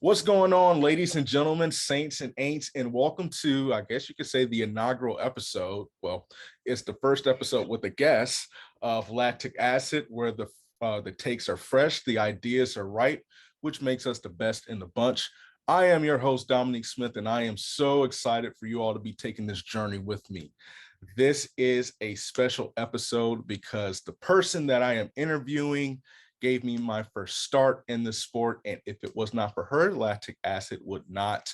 What's going on, ladies and gentlemen, saints and ain'ts, and welcome to, I guess you could say, the inaugural episode. Well, it's the first episode with a guest of Lactic Acid, where the takes are fresh, the ideas are right, which makes us the best in the bunch. I am your host, Dominique Smith, and I am so excited for you all to be taking this journey with me. This is a special episode because the person that I am interviewing gave me my first start in the sport. And if it was not for her, lactic acid would not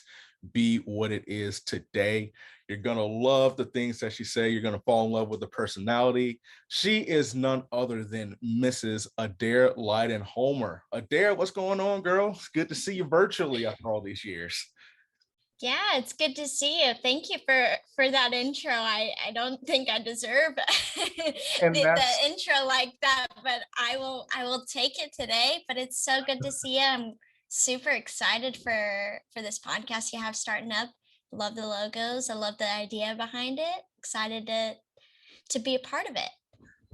be what it is today. You're going to love the things that she say. You're going to fall in love with the personality. She is none other than Mrs. Adair Lyden Holmer. Adair, what's going on, girl? It's good to see you virtually after all these years. Yeah, it's good to see you. Thank you for that intro. I don't think I deserve And the that's intro like that, but I will take it today. But it's so good to see you. I'm super excited for this podcast you have starting up. Love the logos. I love the idea behind it. Excited to be a part of it.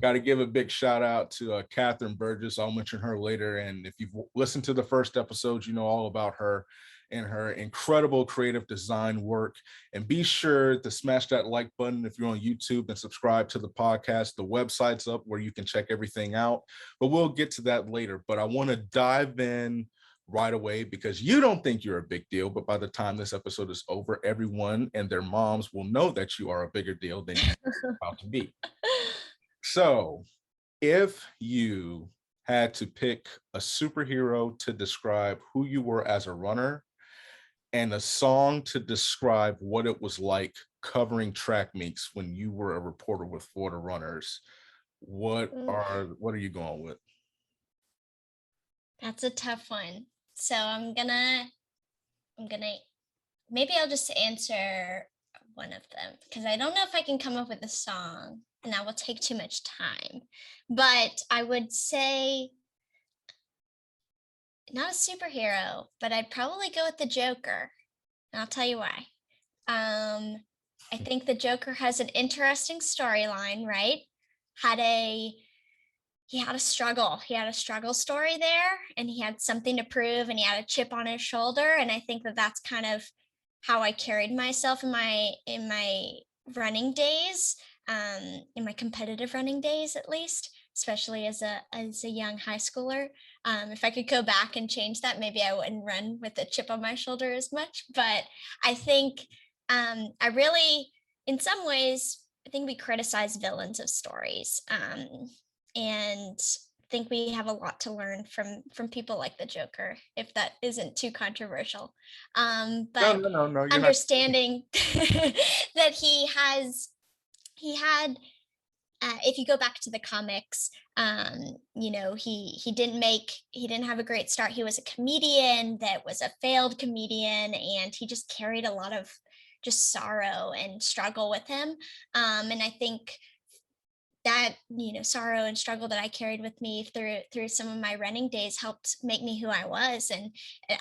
got to give a big shout out to Catherine Burgess. I'll mention her later. And if you've listened to the first episode, you know all about her and her incredible creative design work. And be sure to smash that like button if you're on YouTube and subscribe to the podcast. The website's up where you can check everything out, but we'll get to that later. But I want to dive in right away because you don't think you're a big deal, but by the time this episode is over, everyone and their moms will know that you are a bigger deal than you're about to be. So, if you had to pick a superhero to describe who you were as a runner and a song to describe what it was like covering track meets when you were a reporter with Florida Runners, what are you going with? That's a tough one. So I'm gonna maybe I'll just answer one of them because I don't know if I can come up with a song and that will take too much time. But I would say not a superhero, but I'd probably go with the Joker. And I'll tell you why. I think the Joker has an interesting storyline, right? Had a he had a struggle. He had a struggle story there, and he had something to prove, and he had a chip on his shoulder. And I think that that's kind of how I carried myself in my running days, in my competitive running days, at least, especially as a young high schooler. If I could go back and change that, maybe I wouldn't run with a chip on my shoulder as much. But I think I really, in some ways, I think we criticize villains of stories. And think we have a lot to learn from people like the Joker, if that isn't too controversial. No, But no, no, no, you're not. understanding that he had if you go back to the comics, he didn't have a great start. He was a comedian that was a failed comedian, and he just carried a lot of just sorrow and struggle with him. And I think that sorrow and struggle that I carried with me through some of my running days helped make me who I was. And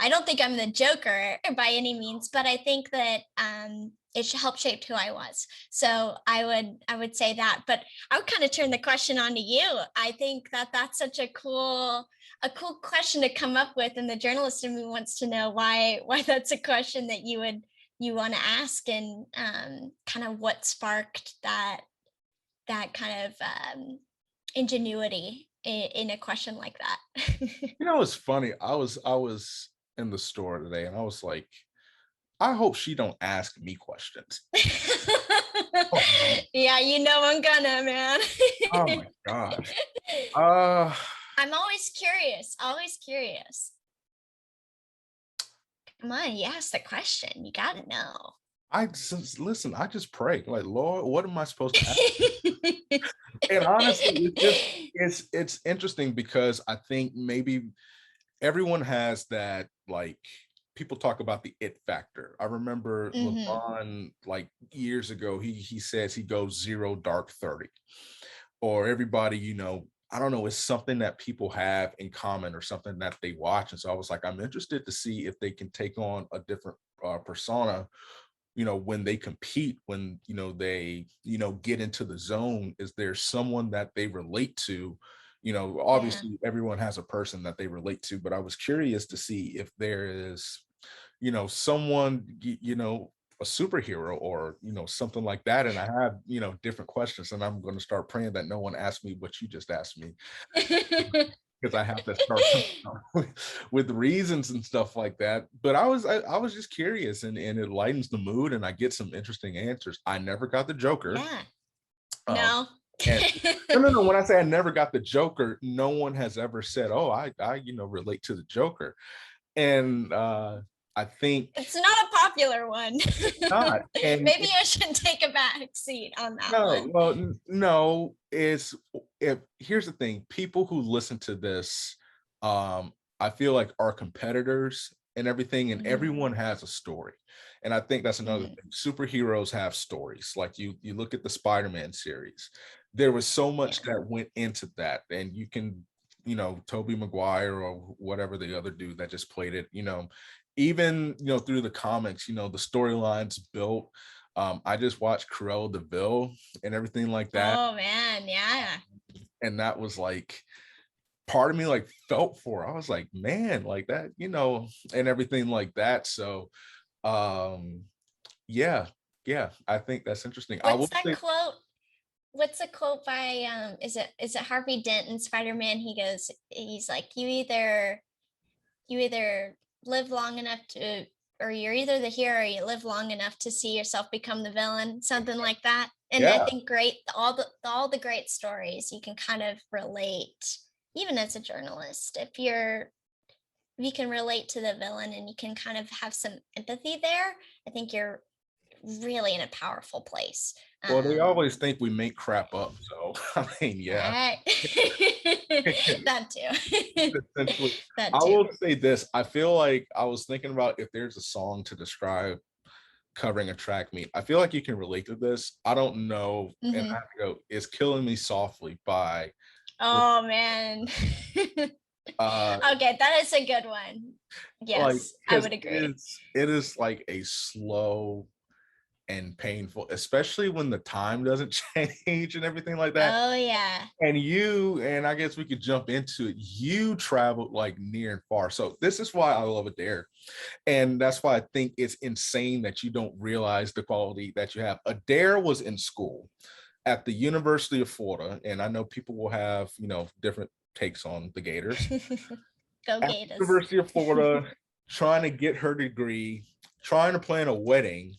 I don't think I'm the Joker by any means, but I think that it helped shape who I was. So I would say that. But I would kind of turn the question on to you. I think that that's such a cool question to come up with, and the journalist in me wants to know why that's a question that you want to ask, and kind of what sparked that kind of ingenuity in a question like that. You know, it's funny. I was in the store today and I was like, I hope she don't ask me questions. Oh, Yeah, I'm gonna, man. oh my gosh. Uh I'm always curious, always curious. Come on, you asked the question. You gotta know. I just listen, I just pray. Like, Lord, what am I supposed to ask? And honestly, it's interesting because I think maybe everyone has that, like, people talk about the it factor. I remember Hmm. LeBron, like, years ago, he says he goes 0 dark 30. Or everybody, I don't know, it's something that people have in common or something that they watch. And so I was like, I'm interested to see if they can take on a different persona, when they compete, when they get into the zone. Is there someone that they relate to, Yeah. Obviously everyone has a person that they relate to, but I was curious to see if there is, someone, a superhero or, something like that. And I have, different questions, and I'm going to start praying that no one asks me what you just asked me, because I have to start with reasons and stuff like that. But I was just curious, and it lightens the mood, and I get some interesting answers. I never got the Joker. Yeah. Um, No. and no, no, no. When I say I never got the Joker, no one has ever said, "Oh, I relate to the Joker." And I think It's not a popular one. not. And Maybe I should take a back seat on that no, one. well, no, if here's the thing, people who listen to this, I feel like are competitors and everything, and Mhm, everyone has a story. And I think that's another mhm, thing. Superheroes have stories. Like you look at the Spider-Man series, there was so much yeah. that went into that. And you can, Tobey Maguire or whatever the other dude that just played it, even through the comics, the storylines built. I just watched Cruella de Vil and everything like that. Oh man, yeah. And that was like part of me like felt for her. I was like, man, like that, and everything like that. So um yeah, yeah, I think that's interesting. I What's will that say, quote? What's a quote by is it Harvey Dent in Spider-Man? He's like, you either live long enough to, or you're either the hero or you live long enough to see yourself become the villain, something like that. And I yeah. think great, all the great stories you can kind of relate, even as a journalist, if you can relate to the villain and you can kind of have some empathy there, I think you're really in a powerful place. Well, they um always think we make crap up. So I mean, yeah. right. That too. Essentially, That I too. will say this. I feel like I was thinking about if there's a song to describe covering a track meet. I feel like you can relate to this. I don't know, and I Hmm. have to go. It's "Killing Me Softly" by Oh man. uh Okay, that is a good one. like, Yes, I because would agree. it is like a slow and painful, especially when the time doesn't change and everything like that. Oh yeah. And I guess we could jump into it. You traveled like near and far. So this is why I love Adair. And that's why I think it's insane that you don't realize the quality that you have. Adair was in school at the University of Florida, and I know people will have, different takes on the Gators. Go At the Gators. University of Florida, trying to get her degree, trying to plan a wedding,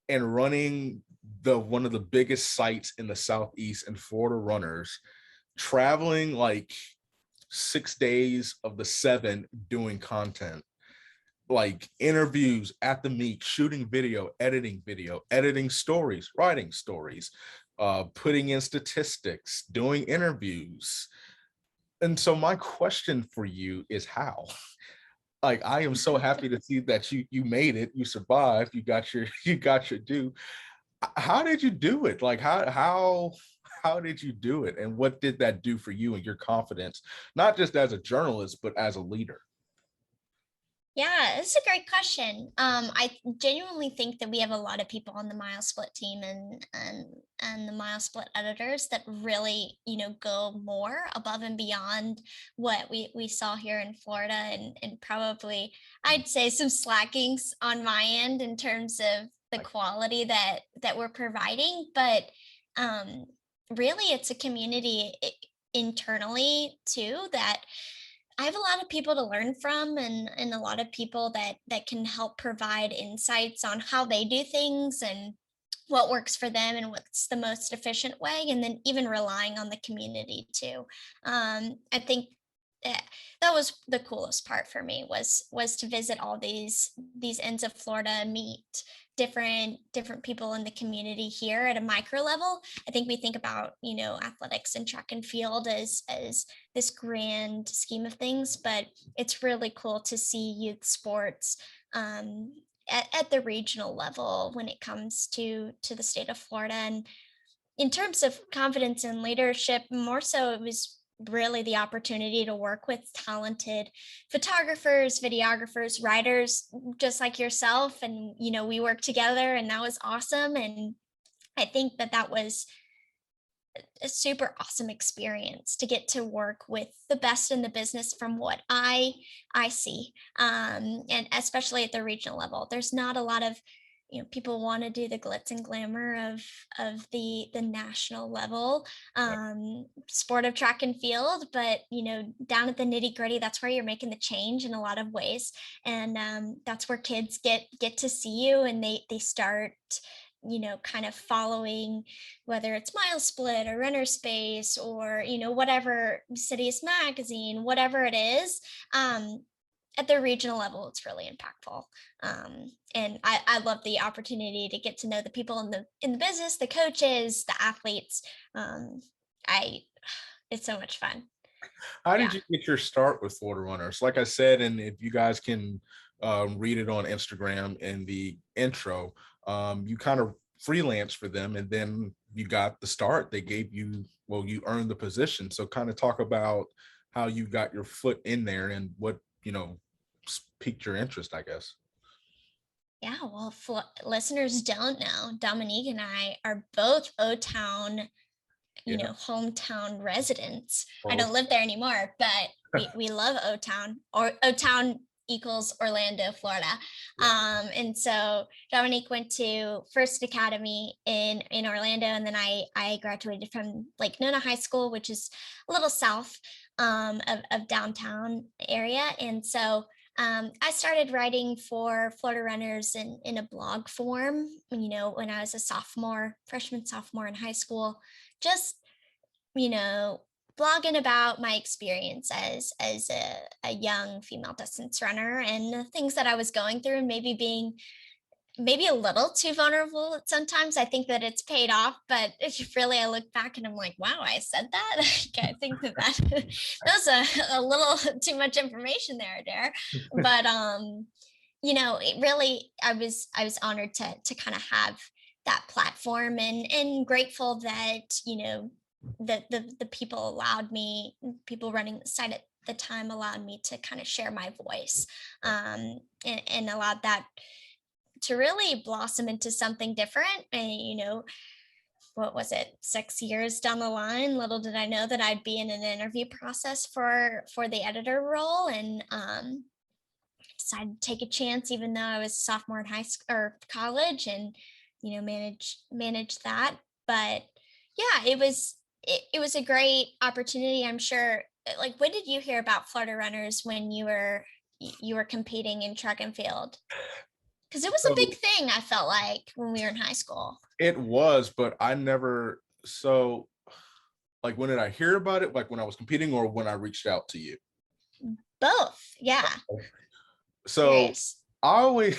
and running the one of the biggest sites in the Southeast and Florida runners, traveling like 6 days of the 7 doing content, like interviews at the meet, shooting video, editing stories, writing stories, putting in statistics, doing interviews. And so my question for you is how? Like, I am so happy to see that you made it, you survived, you got your you got your due. How did you do it? Like, how did you do it? And what did that do for you and your confidence, not just as a journalist, but as a leader? Yeah, it's a great question. I genuinely think that we have a lot of people on the mile split team and the mile split editors that really, go more above and beyond what we saw here in Florida, and probably I'd say some slackings on my end in terms of the Like, quality that we're providing. But um, really, it's a community internally too that I have a lot of people to learn from, and a lot of people that can help provide insights on how they do things and what works for them and what's the most efficient way, and then even relying on the community too. I think that that was the coolest part for me was to visit all these ends of Florida, meet different people in the community here at a micro level. I think we think about, athletics and track and field as this grand scheme of things, but it's really cool to see youth sports um, at the regional level when it comes to the state of Florida. And in terms of confidence and leadership, more so it was really the opportunity to work with talented photographers, videographers, writers, just like yourself. And, we worked together and that was awesome. And I think that was a super awesome experience to get to work with the best in the business from what I see, and especially at the regional level. There's not a lot of, people want to do the glitz and glamour of the national level sport of track and field, but down at the nitty gritty, that's where you're making the change in a lot of ways, and that's where kids get to see you, and they start kind of following, whether it's Mile Split or Runner Space or whatever, Cities Magazine, whatever it is. At the regional level, it's really impactful, and I love the opportunity to get to know the people in the business, the coaches, the athletes. I It's so much fun. How did Yeah. you get your start with Florida Runners? Like I said, and if you guys can read it on Instagram in the intro, you kind of freelance for them, and then you got the start. They gave you, well, you earned the position. So kind of talk about how you got your foot in there and what, piqued your interest, I guess. Yeah, well, listeners don't know, Dominique and I are both O-Town, Yeah. hometown residents. I Well, don't live there anymore, but we love O-Town, or O-Town equals Orlando, Florida. yeah. And so Dominique went to First Academy in Orlando, and then I graduated from Lake Nona High School, which is a little south of downtown area. And so I started writing for Florida Runners in a blog form, when I was a freshman, sophomore in high school, just, you know, blogging about my experience as a young female distance runner and the things that I was going through, and maybe being maybe a little too vulnerable at sometimes. I think that it's paid off, but if really I look back and I'm like, wow, I said that. Like, I think that was a little too much information there, Adair. But it really, I was honored to kind of have that platform, and grateful that the people running the site at the time allowed me to kind of share my voice, and allowed that to really blossom into something different. And what was it, 6 years down the line, little did I know that I'd be in an interview process for the editor role, and decided to take a chance, even though I was a sophomore in high school or college, and manage that. But yeah, it was a great opportunity, I'm sure. Like, when did you hear about Florida Runners when you were competing in track and field? Because it was a big So thing, I felt like, when we were in high school. it was, but I never, so like, when did I hear about it? Like when I was competing or when I reached out to you? Both, yeah. So Curious. I always,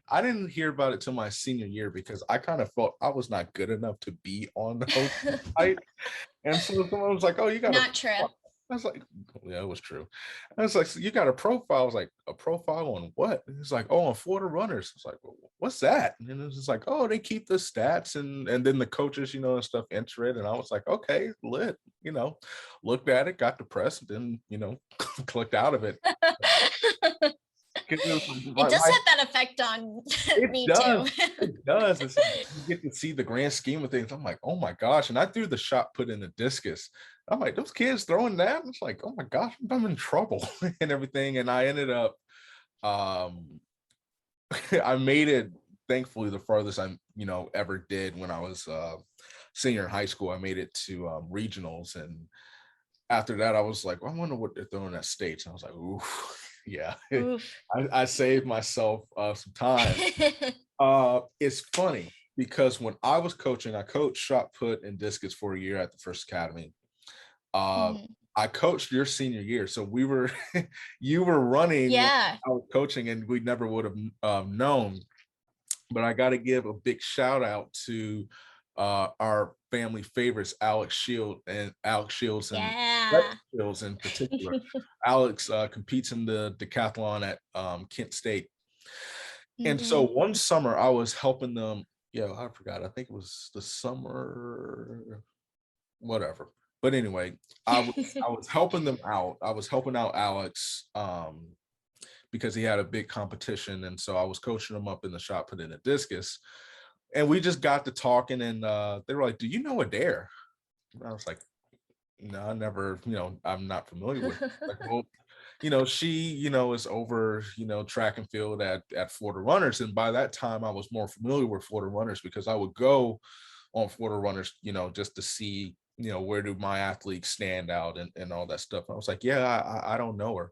I didn't hear about it till my senior year because I kind of felt I was not good enough to be on the host site. And so someone was like, "Oh, you got a Not true. profile." I was like, "Yeah, it was true." I was like, "So you got a profile?" I was like, "A profile on what?" And he's like, "Oh, on Florida Runners." I was like, well, "What's that?" And it was just like, "Oh, they keep the stats and then the coaches, and stuff enter it." And I was like, "Okay, lit." Looked at it, got depressed, and then clicked out of it. 'Cause it was It does my have that effect on it me does. too. It does. It's like you get to see the grand scheme of things. I'm like, oh my gosh. And I threw the shot put in the discus. I'm like, those kids throwing that? It's like, oh my gosh, I'm in trouble and everything. And I ended up um I made it, thankfully, the farthest I ever did when I was senior in high school. I made it to regionals, and after that I was like, well, I wonder what they're throwing at states. And I was like, ooh, yeah. Oof. I saved myself some time. It's funny because when I was coaching, I coached shot put and discus for a year at the First Academy. Uh, Mhm. I coached your senior year, so we were you were running when Yeah. I was coaching, and we never would have known. But I got to give a big shout out to our family favorites, Alex Shields and Brett Yeah. Shields in particular. Alex competes in the decathlon at Kent State. And so Mhm. one summer I was helping them. Yeah, I forgot. I think it was the summer, whatever. But anyway, I was helping them out. I was helping out Alex because he had a big competition, and so I was coaching him up in the shot put in the discus. And we just got to talking, and they were like, "Do you know Adair?" I was like, no, I never, I'm not familiar with it. Like, well, she, is over, track and field at Florida Runners. And by that time I was more familiar with Florida Runners because I would go on Florida Runners, just to see, where do my athletes stand out and all that stuff. I was like, yeah, I don't know her.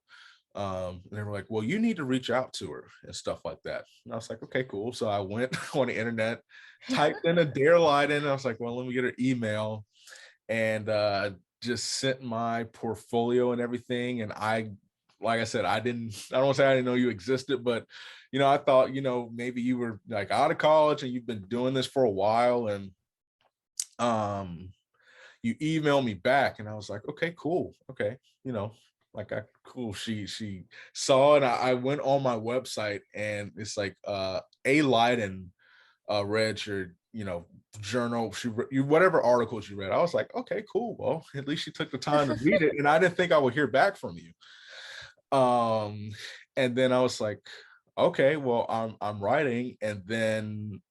And they were like, well, you need to reach out to her and stuff like that. And I was like, okay, cool. So I went on the internet, typed in Adair Lyden, and I was like, well, let me get her email, and just sent my portfolio and everything. And like I said, I don't want to say I didn't know you existed, but I thought, maybe you were like out of college and you've been doing this for a while, and you emailed me back, and I was like, okay, cool, okay, like cool. She saw it. I went on my website, and it's like A Lyden read your journal, whatever articles you read. I was like, okay, cool, well, at least she took the time to read it, and I didn't think I would hear back from you. And then I was like, okay, well, I'm writing. And then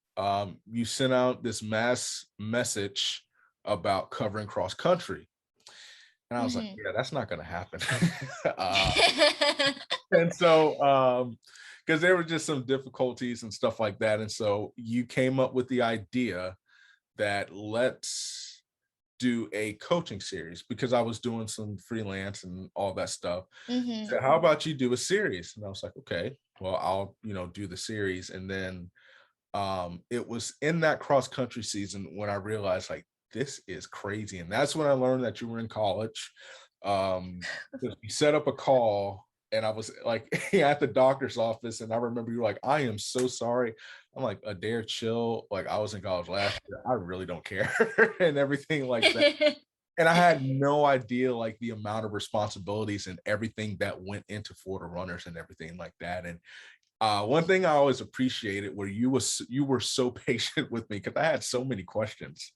you sent out this mass message about covering cross country, and I was like, Mhm. yeah, that's not going to happen. And so because there were just some difficulties and stuff like that, and so you came up with the idea that let's do a coaching series, because I was doing some freelance and all that stuff. Mhm. So how about you do a series? And I was like, okay, well, I'll do the series. And then it was in that cross country season when I realized, like, this is crazy. And that's when I learned that you were in college. We set up a call, and I was like at the doctor's office, and I remember you were like, I am so sorry. I'm like, Adair, chill. Like, I was in college last year. I really don't care and everything like that. And I had no idea, like, the amount of responsibilities and everything that went into Florida Runners and everything like that. And one thing I always appreciated where you were so patient with me, because I had so many questions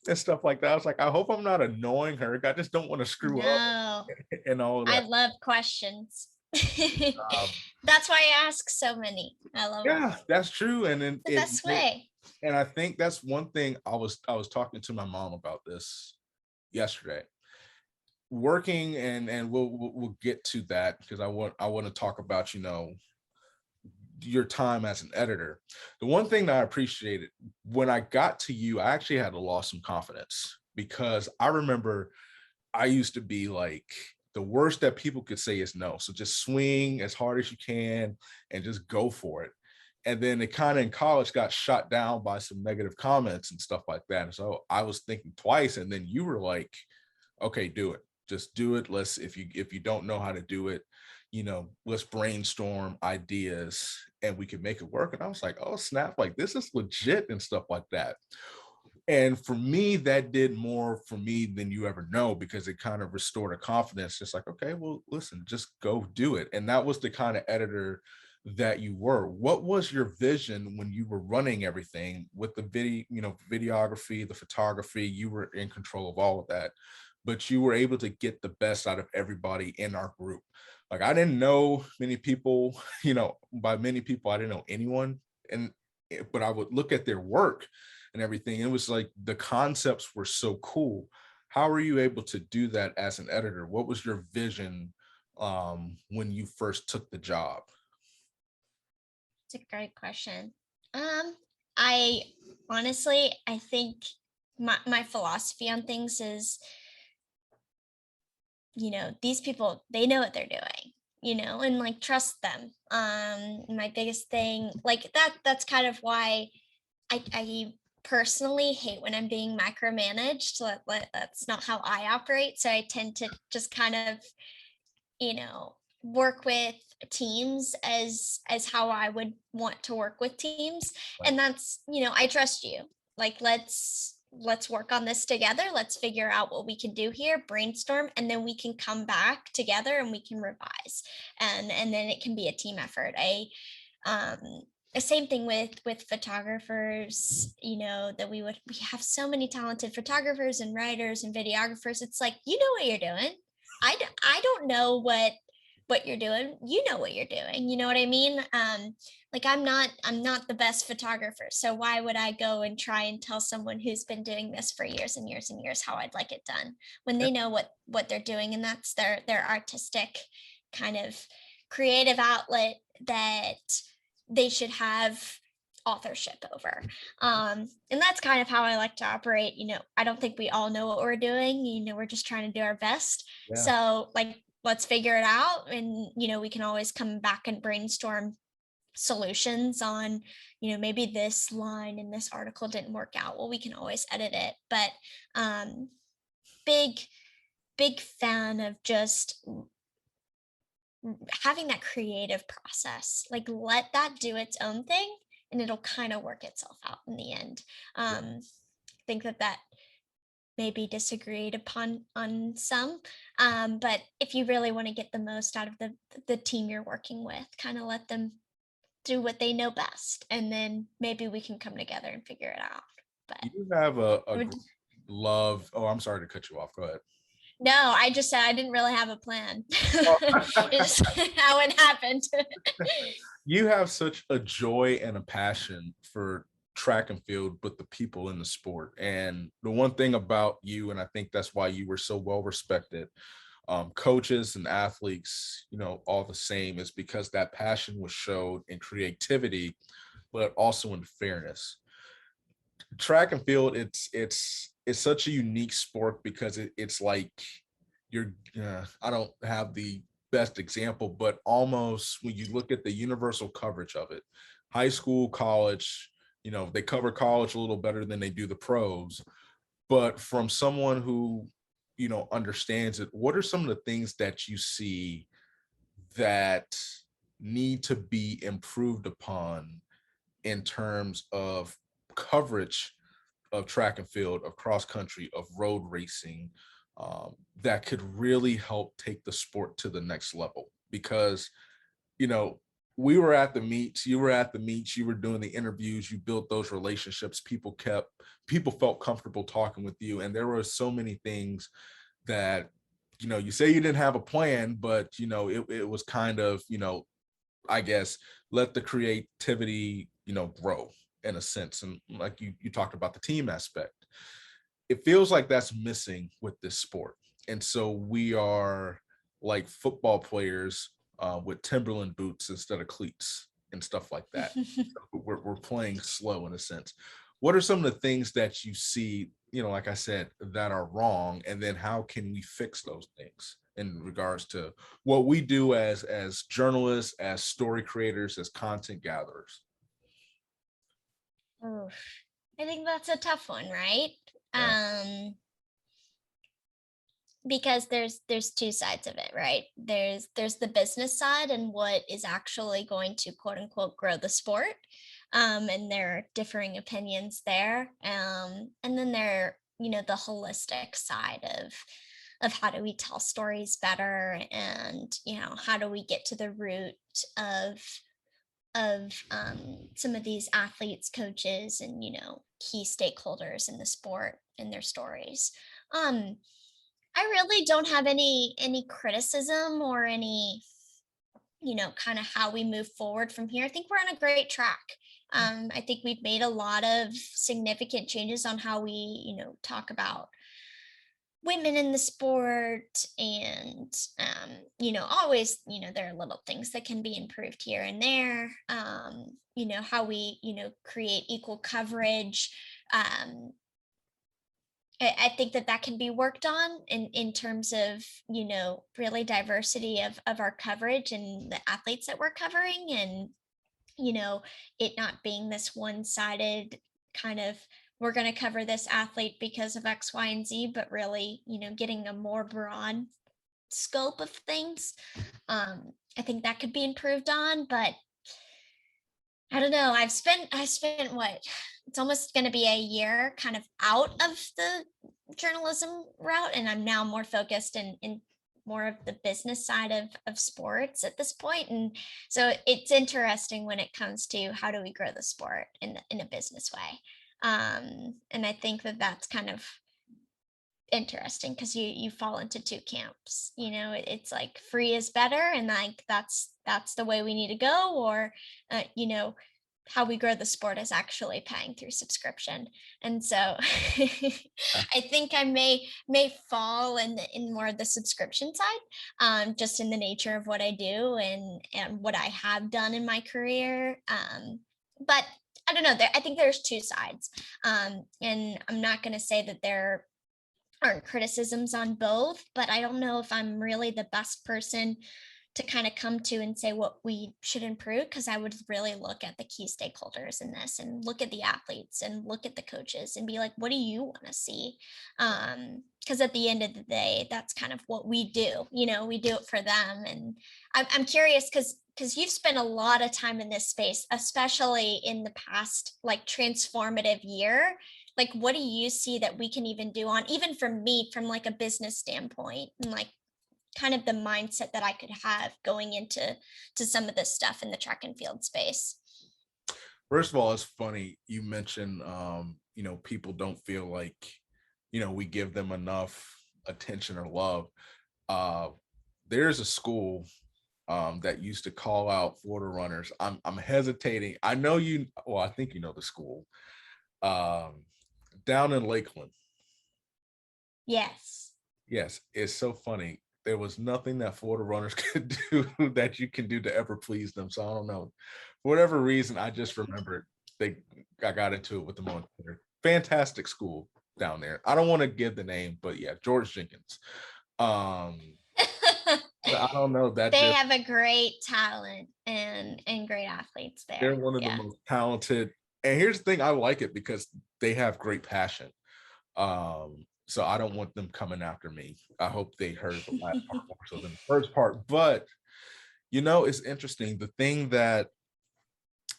and stuff like that. I was like, I hope I'm not annoying her. I just don't want to screw up No, and all of I that. love questions. Um, That's why I ask so many. I love them. yeah, that's true. And then The best way. and I think that's one thing I was talking to my mom about this yesterday. Working, and we'll get to that, because I want to talk about your time as an editor. The one thing that I appreciated when I got to you, I actually had to lose some confidence, because I remember I used to be like, the worst that people could say is no. So just swing as hard as you can and just go for it. And then it kind of in college got shot down by some negative comments and stuff like that. And so I was thinking twice. And then you were like, okay, do it. Just do it. If you don't know how to do it, let's brainstorm ideas and we can make it work. And I was like, oh snap, like this is legit and stuff like that. And for me, that did more for me than you ever know, because it kind of restored a confidence. Just like, okay, well, listen, just go do it. And that was the kind of editor that you were. What was your vision when you were running everything with the videography, the photography? You were in control of all of that, but you were able to get the best out of everybody in our group. Like, I didn't know many people, by many people, I didn't know anyone. And but I would look at their work and everything. It was like the concepts were so cool. How were you able to do that as an editor? What was your vision when you first took the job? It's a great question. I honestly, I think my philosophy on things is, these people, they know what they're doing, and like trust them. My biggest thing, like that's kind of why I personally hate when I'm being micromanaged. That's not how I operate. So I tend to just kind of, work with teams as how I would want to work with teams. Right. And that's, I trust you. Like, let's work on this together. Let's figure out what we can do here, brainstorm, and then we can come back together and we can revise. And then it can be a team effort. Um the same thing with photographers, that we have so many talented photographers and writers and videographers. It's like, you know what you're doing. I don't know what you're doing, you know what you're doing. You know what I mean? Like I'm not the best photographer. So why would I go and try and tell someone who's been doing this for years and years and years how I'd like it done when Yeah. they know what they're doing, and that's their artistic kind of creative outlet that they should have authorship over. And that's kind of how I like to operate. I don't think we all know what we're doing. We're just trying to do our best. Yeah. So like, let's figure it out. And, we can always come back and brainstorm solutions on, maybe this line in this article didn't work out. Well, we can always edit it. But big, big fan of just having that creative process. Like, let that do its own thing and it'll kind of work itself out in the end. I think that may be disagreed upon on some, but if you really want to get the most out of the team you're working with, kind of let them do what they know best, and then maybe we can come together and figure it out. But You have a I would, great love. Oh, I'm sorry to cut you off. Go ahead. no, I just said I didn't really have a plan. Oh. It's just how it happened. You have such a joy and a passion for track and field, but the people in the sport. And the one thing about you, and I think that's why you were so well respected, coaches and athletes, all the same, is because that passion was showed in creativity, but also in fairness. Track and field, it's such a unique sport because it's like you're I don't have the best example, but almost when you look at the universal coverage of it, high school, college, they cover college a little better than they do the pros. But from someone who understands it, what are some of the things that you see that need to be improved upon in terms of coverage of track and field, of cross country, of road racing, that could really help take the sport to the next level? Because, you know, we were at the meets, you were at the meets, you were doing the interviews, you built those relationships, people felt comfortable talking with you. And there were so many things that, you say you didn't have a plan, but, it was kind of, I guess, let the creativity, grow in a sense. And like you talked about the team aspect, it feels like that's missing with this sport. And so we are like football players with Timberland boots instead of cleats and stuff like that. We're playing slow in a sense. What are some of the things that you see, like I said, that are wrong? And then how can we fix those things in regards to what we do as journalists, as story creators, as content gatherers? Oof. I think that's a tough one, right? Yeah. Because there's two sides of it, right? There's the business side and what is actually going to quote unquote grow the sport. And there are differing opinions there. And then there, the holistic side of how do we tell stories better, and how do we get to the root of some of these athletes, coaches, and key stakeholders in the sport and their stories. um I really don't have any criticism or any, kind of how we move forward from here. I think we're on a great track. I think we've made a lot of significant changes on how we, talk about women in the sport, and always, there are little things that can be improved here and there. How we, create equal coverage. I think that can be worked on in terms of, really diversity of our coverage and the athletes that we're covering, and, it not being this one-sided kind of, we're going to cover this athlete because of X, Y, and Z, but really, getting a more broad scope of things. I think that could be improved on, but I don't know. I spent what? It's almost going to be a year kind of out of the journalism route, and I'm now more focused in more of the business side of sports at this point. And so it's interesting when it comes to how do we grow the sport in a business way. And I think that that's kind of interesting because you fall into two camps. It's like free is better, and like that's the way we need to go, or how we grow the sport is actually paying through subscription. And so I think I may fall in more of the subscription side, just in the nature of what I do and what I have done in my career. But I don't know. I think there's two sides, and I'm not going to say that there aren't criticisms on both, but I don't know if I'm really the best person to kind of come to and say what we should improve, because I would really look at the key stakeholders in this and look at the athletes and look at the coaches and be like, what do you want to see? Because at the end of the day, that's kind of what we do. We do it for them. And I'm curious because you've spent a lot of time in this space, especially in the past like transformative year. Like, what do you see that we can even do on, even from me, from like a business standpoint, and like kind of the mindset that I could have going into some of this stuff in the track and field space? First of all, it's funny you mentioned, people don't feel like, we give them enough attention or love. Uh, there's a school that used to call out Florida runners. I'm hesitating. I know I think you know the school. Um, Down in Lakeland. Yes. Yes, it's so funny. There was nothing that Florida runners could do that you can do to ever please them. So I don't know. For whatever reason, I just remembered I got into it with them on Twitter. Fantastic school down there. I don't want to give the name, but yeah, George Jenkins. Um, I don't know. That They just have a great talent and great athletes they're there. one of the Yeah. most talented. And here's the thing, I like it because they have great passion. So I don't want them coming after me. I hope they heard the last part more so than the first part. But it's interesting.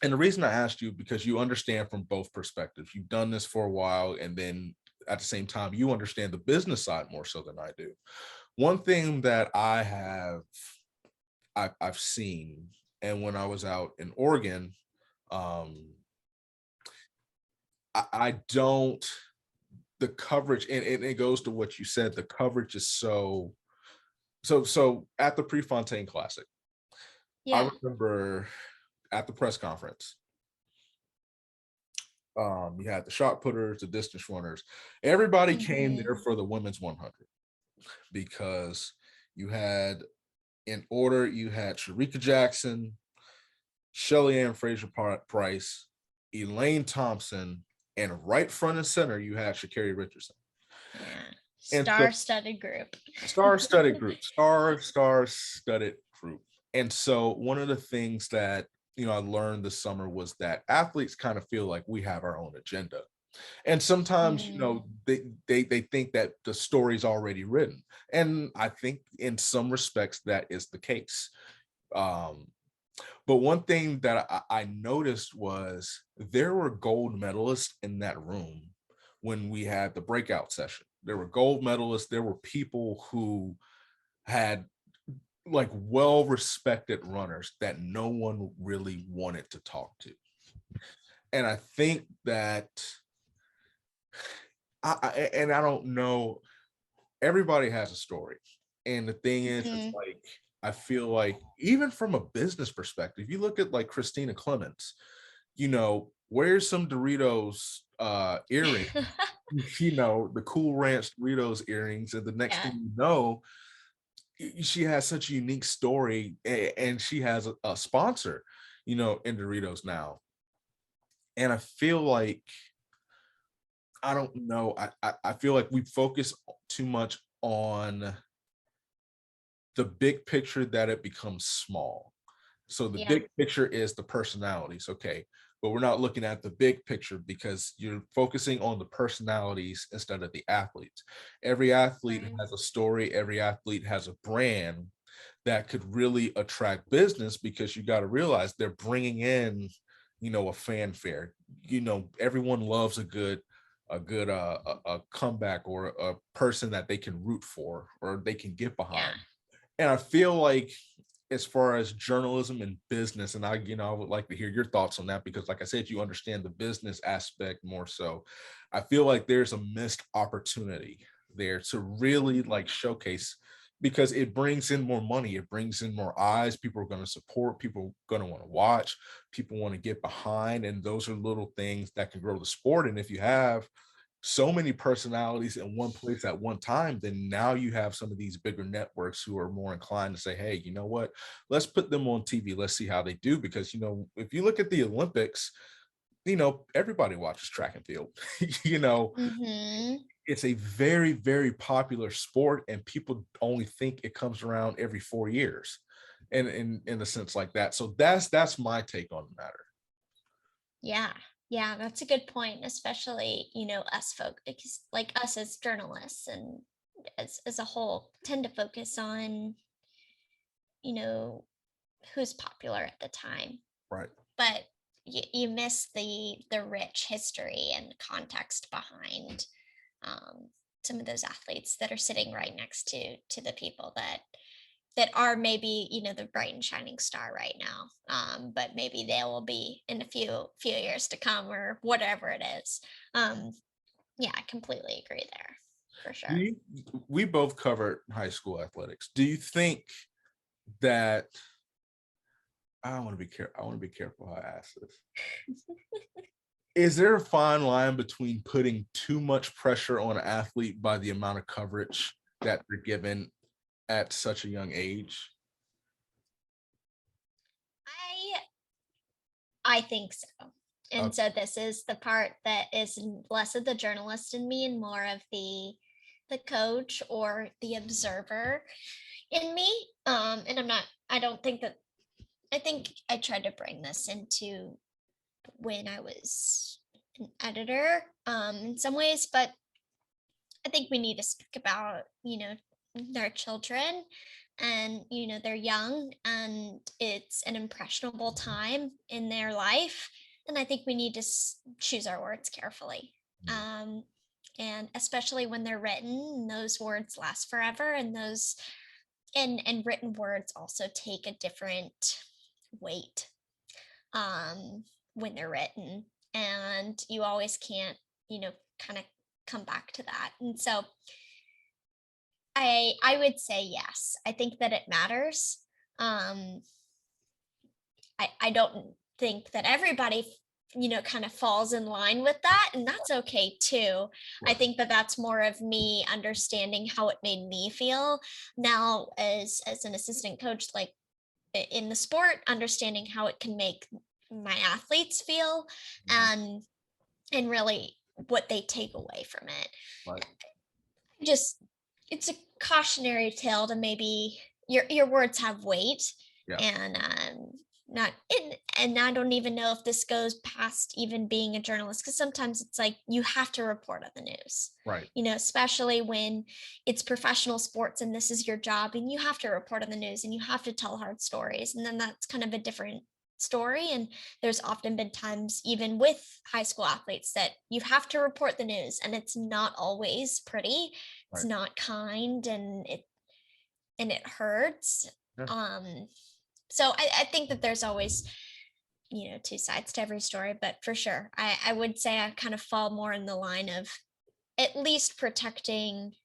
And the reason I asked you, because you understand from both perspectives. You've done this for a while, and then at the same time, you understand the business side more so than I do. One thing that I've seen, and when I was out in Oregon, um, I don't the coverage, and it goes to what you said. The coverage is so at the Prefontaine Classic. I Yeah. remember at the press conference, you had the shot putters, the distance runners. Everybody came there Mhm. for the women's 100 because you had, in order, you had Sharika Jackson, Shelly Ann Fraser Price, Elaine Thompson, and right front and center, you had Sha'Carri Richardson. Yeah. And so Star-studded group. star-studded group. And so one of the things that I learned this summer was that athletes kind of feel like we have our own agenda. And sometimes, Mm. they think that the story's already written. And I think in some respects that is the case. Um, but one thing that I noticed was there were gold medalists in that room when we had the breakout session. There were gold medalists. There were people who had like well-respected runners that no one really wanted to talk to. And I think that I don't know, everybody has a story. And the thing is, it's Mhm. like, I feel like even from a business perspective, you look at like Christina Clements, where's some Doritos earrings, the Cool Ranch Doritos earrings, and the next Yeah. thing you know, she has such a unique story, and she has a sponsor, in Doritos now. And I feel like, I don't know, I feel like we focus too much on the big picture that it becomes small. So the Yeah. big picture is the personalities, okay, but we're not looking at the big picture because you're focusing on the personalities instead of the athletes. Every athlete Right. has a story, every athlete has a brand that could really attract business, because you got to realize they're bringing in, a fanfare. Everyone loves a comeback, or a person that they can root for or they can get Yeah. behind. And I feel like, as far as journalism and business, and I would like to hear your thoughts on that, because like I said, you understand the business aspect more so. I feel like there's a missed opportunity there to really like showcase, because it brings in more money, it brings in more eyes. People are going to support, people are going to want to watch, people want to get behind, and those are little things that can grow the sport. And if you have so many personalities in one place at one time, then now you have some of these bigger networks who are more inclined to say, hey, you know what, let's put them on TV, let's see how they do. Because if you look at the Olympics, everybody watches track and field. you know Mm-hmm. it's a very, very popular sport, and people only think it comes around every 4 years, and in a sense like that. So that's my take on the matter. Yeah. Yeah, that's a good point, especially, us folk, because like us as journalists and as a whole tend to focus on, you know, who's popular at the time. Right. But you miss the rich history and context behind um, some of those athletes that are sitting right next to the people that are maybe the bright and shining star right now, but maybe they will be in a few years to come or whatever it is. um, yeah, I completely agree there for Do sure. you, we both covered high school athletics. Do you think that I want to be careful? I want to be careful how I ask this. Is there a fine line between putting too much pressure on an athlete by the amount of coverage that they're given at such a young age? I think so. And Okay. so this is the part that is less of the journalist in me and more of the coach or the observer in me. And I don't think that I think I tried to bring this into when I was an editor, in some ways, but I think we need to speak about, their children, and, they're young and it's an impressionable time in their life. And I think we need to choose our words carefully. Mm. Um, and especially when they're written, those words last forever, and those and written words also take a different weight when they're written, and you always can't, kind of come back to that. And so I would say yes. I think that it matters. Um, I don't think that everybody, kind of falls in line with that, and that's okay too. I Right. think that that's more of me understanding how it made me feel now as an assistant coach, like in the sport, understanding how it can make my athletes feel, Mhm. and really what they take away from it. Right. Just it's a cautionary tale to maybe your words have weight, Yeah. and not and I don't even know if this goes past even being a journalist, because sometimes it's like you have to report on the news, Right. especially when it's professional sports and this is your job, and you have to report on the news and you have to tell hard stories, and then that's kind of a different story. And there's often been times, even with high school athletes, that you have to report the news, and it's not always pretty, it's Right. not kind, and it hurts. Yeah. um so I think that there's always, two sides to every story, but for sure I would say I kind of fall more in the line of at least protecting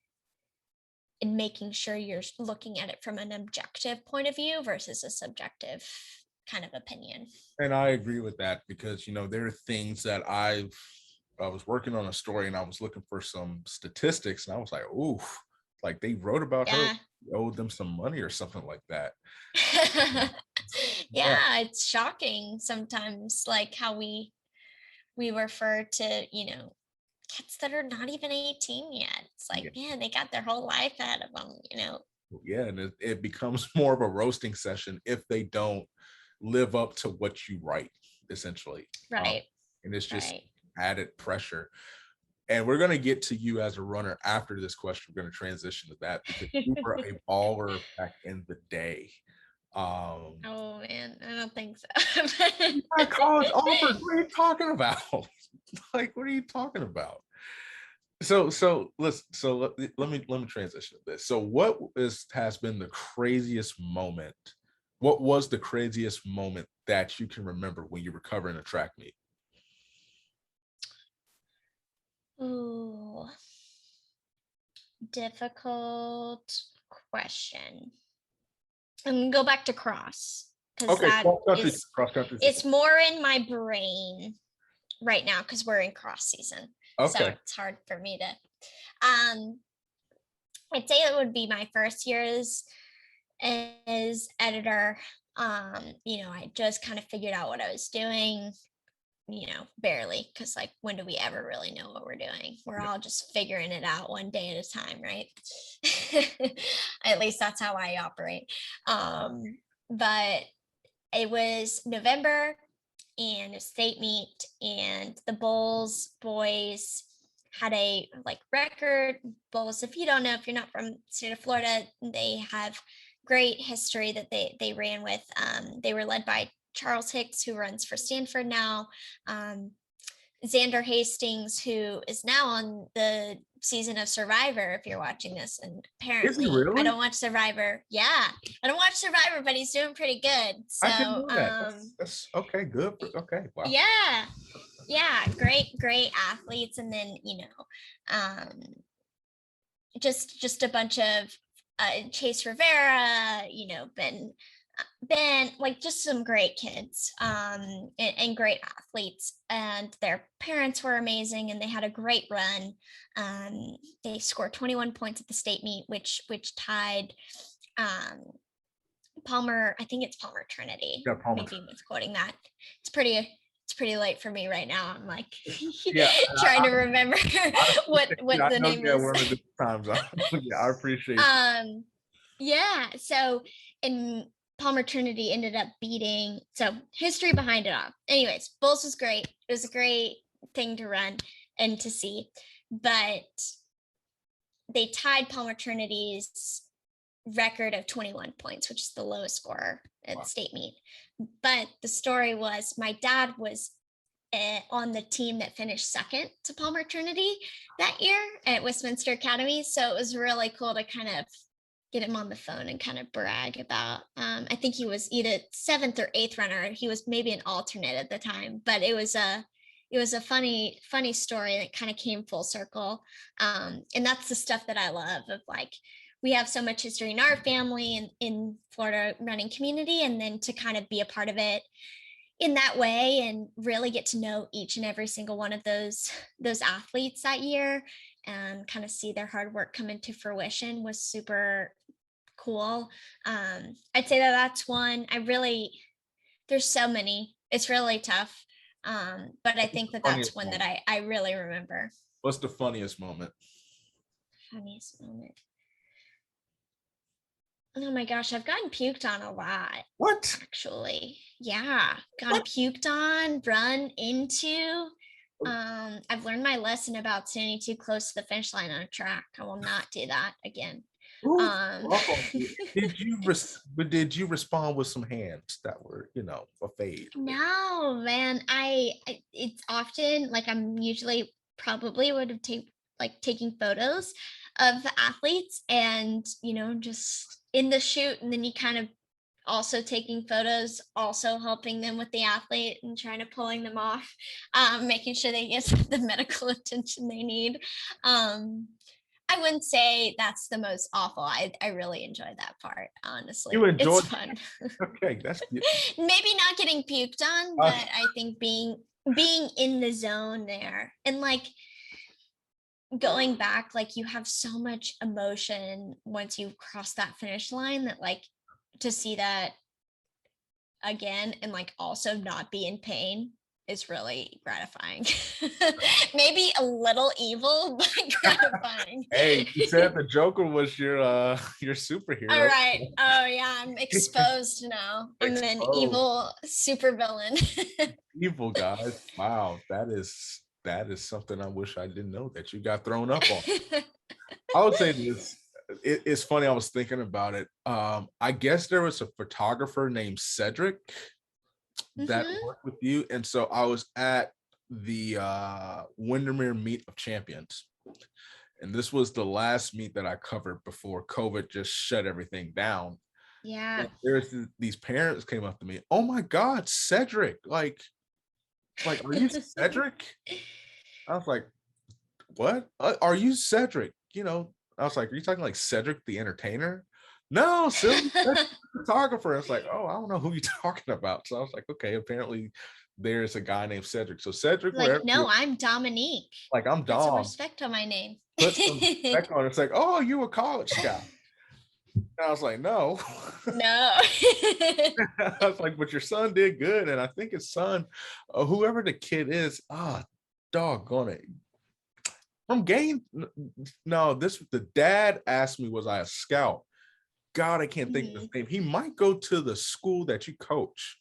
and making sure you're looking at it from an objective point of view versus a subjective kind of opinion. And I agree with that, because there are things that I was working on a story and I was looking for some statistics, and I was like, ooh, like they wrote about her, Yeah. owed them some money or something like that. Yeah. Yeah, it's shocking sometimes, like how we refer to, kids that are not even 18 yet. It's like, Yeah. man, they got their whole life ahead of them. Yeah. And it becomes more of a roasting session if they don't live up to what you write, essentially. Right, And it's just right. added pressure. And we're going to get to you as a runner after this question. We're going to transition to that, because you were a baller back in the day. Um, Oh man, I don't think so. you got college offers. What are you talking about? Like, what are you talking about? So let me transition to this. So what has been the craziest moment? What was the craziest moment that you can remember when you were covering a track meet? Ooh, difficult question. I'm gonna go back to cross because Okay, that is cross country. it's more in my brain right now because we're in cross season. So Okay. it's hard for me to I'd say it would be my first year as editor. I just kind of figured out what I was doing, barely, because like when do we ever really know what we're doing? We're all just figuring it out one day at a time, right? At least that's how I operate. But it was November and a state meet, and the Bulls boys had a like record. Bulls, if you don't know, if you're not from the state of Florida, they have great history that they ran with. They were led by Charles Hicks, who runs for Stanford now. Xander Hastings, who is now on the season of Survivor, if you're watching this. And Is he apparently, I really? don't watch Survivor. Yeah, I don't watch Survivor, but he's doing pretty good. I didn't So, know that. That's okay. Good. Okay. Wow. yeah, great athletes. And then, just a bunch of Chase Rivera, Ben, like just some great kids, and great athletes, and their parents were amazing, and they had a great run. They scored 21 points at the state meet, which tied Palmer. I think it's Palmer Trinity. Yeah, Palmer. Maybe was quoting that. It's pretty late for me right now. I'm like yeah, trying to remember what the name is. One of the times. Yeah, I appreciate it. Yeah. So in Palmer Trinity ended up beating. So history behind it all. Anyways, Bulls was great. It was a great thing to run and to see, but they tied Palmer Trinity's record of 21 points, which is the lowest score at the state meet. But the story was my dad was on the team that finished second to Palmer Trinity that year at Westminster Academy. So it was really cool to kind of get him on the phone and kind of brag about. I think he was either 7th or 8th runner. He was maybe an alternate at the time, but it was a funny story that kind of came full circle. And that's the stuff that I love of like, we have so much history in our family and in Florida running community, and then to kind of be a part of it in that way and really get to know each and every single one of those athletes that year and kind of see their hard work come into fruition was super cool. I'd say that's one. There's so many, it's really tough. But I think that's one that I really remember. What's the funniest moment? Funniest moment. Oh my gosh, I've gotten puked on a lot. What? Actually, yeah, gotten puked on, run into. I've learned my lesson about standing too close to the finish line on a track. I will not do that again. Did you respond with some hands that were, a fade? No, man. It's often like I'm usually probably would have taking photos of the athletes and just in the shoot, and then you kind of also taking photos, also helping them with the athlete and trying to pulling them off, making sure they get the medical attention they need. I wouldn't say that's the most awful. I really enjoy that part, honestly. You enjoy it's fun. Okay, that's good. Maybe not getting puked on, but I think being in the zone there and like going back, like you have so much emotion once you cross that finish line that like to see that again and like also not be in pain is really gratifying. Maybe a little evil, but gratifying. Hey, you said the Joker was your superhero. All right. Oh yeah, I'm exposed now. I'm an evil supervillain. Evil, guys. Wow, that is something I wish I didn't know that you got thrown up on. I would say this. It's funny. I was thinking about it. I guess there was a photographer named Cedric that worked with you, and so I was at the Windermere Meet of Champions, and this was the last meet that I covered before COVID just shut everything down. Yeah. And there's these parents came up to me. Oh my God, Cedric! Like, are you Cedric? I was like, what? Are you Cedric? I was like, are you talking like Cedric the Entertainer? No, silly photographer. I was like, oh, I don't know who you're talking about. So I was like, okay, apparently there's a guy named Cedric. So Cedric, Like, wherever no, you, I'm Dominique. like, I'm Put some Dom. respect on my name. Put some respect on it. It's like, oh, you a college scout. And I was like, no. No. I was like, but your son did good. And I think his son, whoever the kid is, doggone it. From Gain. No, the dad asked me, was I a scout? God, I can't think of his name. He might go to the school that you coach.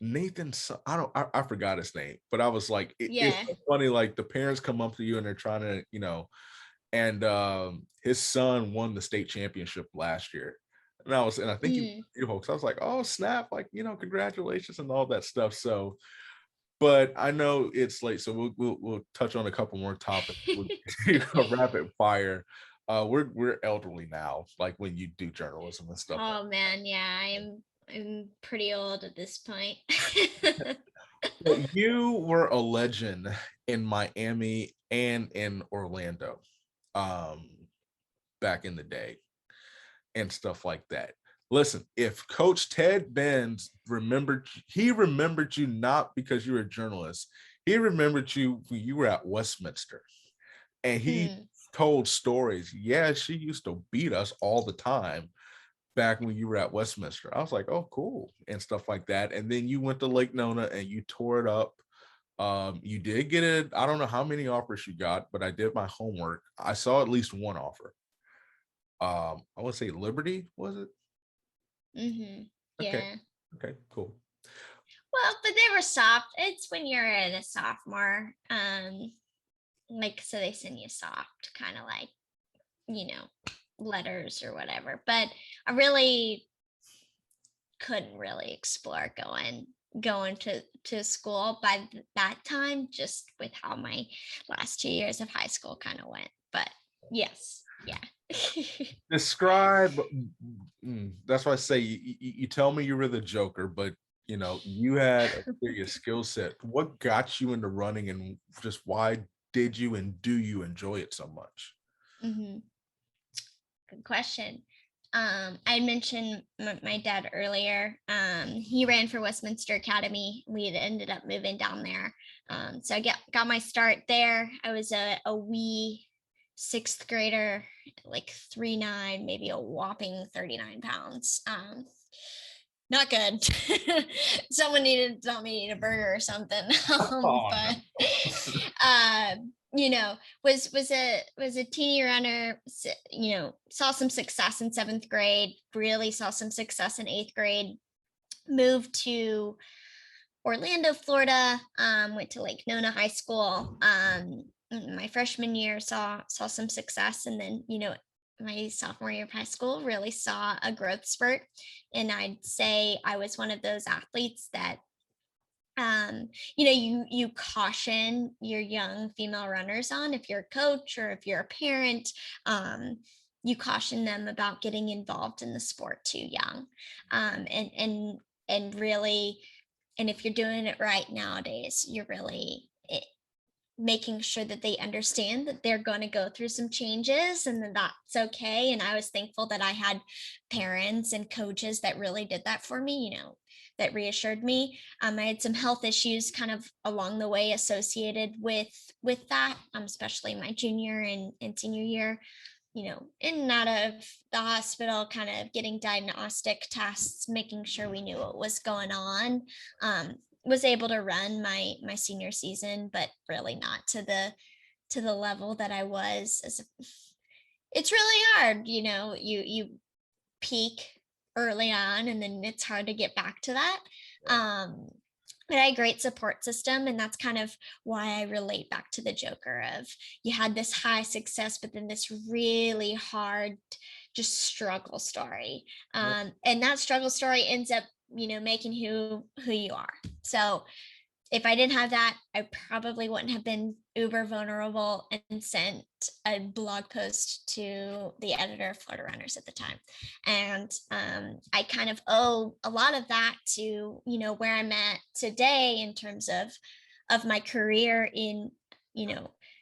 Nathan, I forgot his name, but I was like, it's so funny. Like the parents come up to you and they're trying to, and his son won the state championship last year. And I think you folks, I was like, oh snap, like, congratulations and all that stuff. So, but I know it's late, so we'll touch on a couple more topics. We'll do a rapid fire. We're elderly now, like when you do journalism and stuff. Oh man, yeah, I'm pretty old at this point. But you were a legend in Miami and in Orlando, back in the day and stuff like that. Listen, if Coach Ted Benz remembered you not because you were a journalist. He remembered you when you were at Westminster. And he told stories. Yeah, she used to beat us all the time back when you were at Westminster. I was like, oh, cool, and stuff like that. And then you went to Lake Nona and you tore it up. You did get it. I don't know how many offers you got, but I did my homework. I saw at least one offer. I would say Liberty, was it? Yeah. Okay, cool. Well, but they were soft. It's when you're a sophomore. Like, so they send you soft, kind of like, letters or whatever. But I really couldn't really explore going to school by that time, just with how my last 2 years of high school kind of went. But yes, yeah. Describe. That's why I say you tell me you were the Joker, but you had a serious skill set. What got you into running, and just why did you and do you enjoy it so much? Good question. I mentioned my dad earlier. He ran for Westminster Academy. We had ended up moving down there. So I got my start there. I was a wee sixth grader, like 3'9", maybe a whopping 39 pounds. Not good. Someone needed to tell me to eat a burger or something. Was a teeny runner, saw some success in 7th grade, really saw some success in 8th grade, moved to Orlando, Florida, went to Lake Nona High School. My freshman year saw some success, and then, my sophomore year of high school really saw a growth spurt. And I'd say I was one of those athletes that you caution your young female runners on. If you're a coach or if you're a parent, you caution them about getting involved in the sport too young. And really, and if you're doing it right nowadays, you're really making sure that they understand that they're going to go through some changes and that that's okay. And I was thankful that I had parents and coaches that really did that for me, that reassured me. I had some health issues kind of along the way associated with that, especially my junior and senior year, in and out of the hospital, kind of getting diagnostic tests, making sure we knew what was going on. Was able to run my senior season, but really not to the level that I was. It's really hard, you peak early on and then it's hard to get back to that. But I had a great support system, and that's kind of why I relate back to the Joker of you had this high success, but then this really hard, just struggle story. And that struggle story ends up, making who you are. So if I didn't have that, I probably wouldn't have been uber vulnerable and sent a blog post to the editor of Florida Runners at the time. And I kind of owe a lot of that to, where I'm at today in terms of my career in,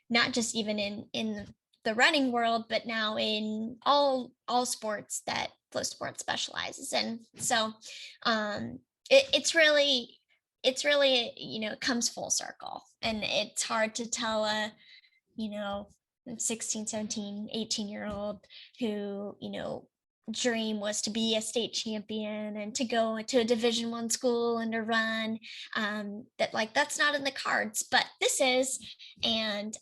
not just even in the running world, but now in all sports that Flow Sport specializes in. So it's really it comes full circle, and it's hard to tell a you know 16, 17, 18-year-old who dream was to be a state champion and to go to a Division 1 school and to run, that like that's not in the cards, but this is. And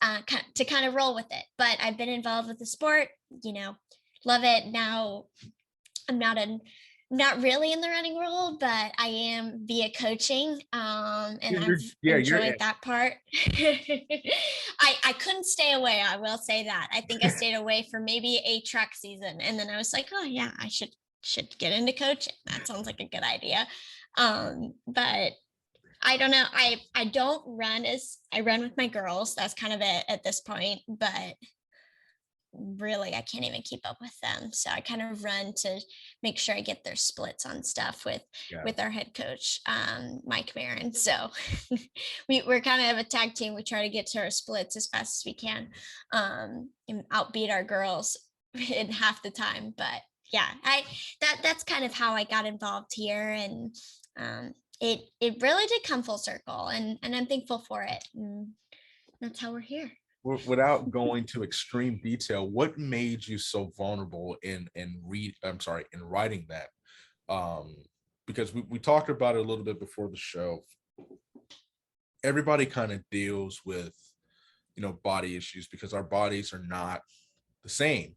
to kind of roll with it. But I've been involved with the sport, love it. Now I'm not really in the running world, but I am via coaching, and I've enjoyed that part. I couldn't stay away, I will say that. I think I stayed away for maybe a track season, and then I was like, oh yeah, I should get into coaching. That sounds like a good idea. But I don't know. I don't run I run with my girls. That's kind of it at this point, but really I can't even keep up with them, so I kind of run to make sure I get their splits on stuff with our head coach, Mike Marin. So we're kind of a tag team. We try to get to our splits as fast as we can, and outbeat our girls in half the time. But yeah, that's kind of how I got involved here, and it really did come full circle, and I'm thankful for it, and that's how we're here. Without going to extreme detail, what made you so vulnerable in writing that? Because we talked about it a little bit before the show. Everybody kind of deals with body issues because our bodies are not the same,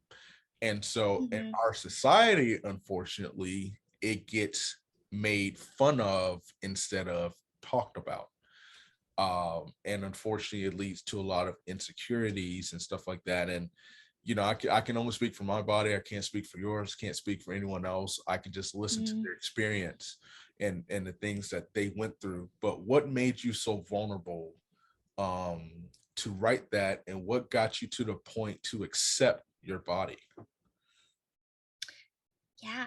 and so in our society, unfortunately, it gets made fun of instead of talked about. And unfortunately, it leads to a lot of insecurities and stuff like that. And, I can only speak for my body. I can't speak for yours, can't speak for anyone else. I can just listen to their experience and the things that they went through. But what made you so vulnerable to write that, and what got you to the point to accept your body? Yeah.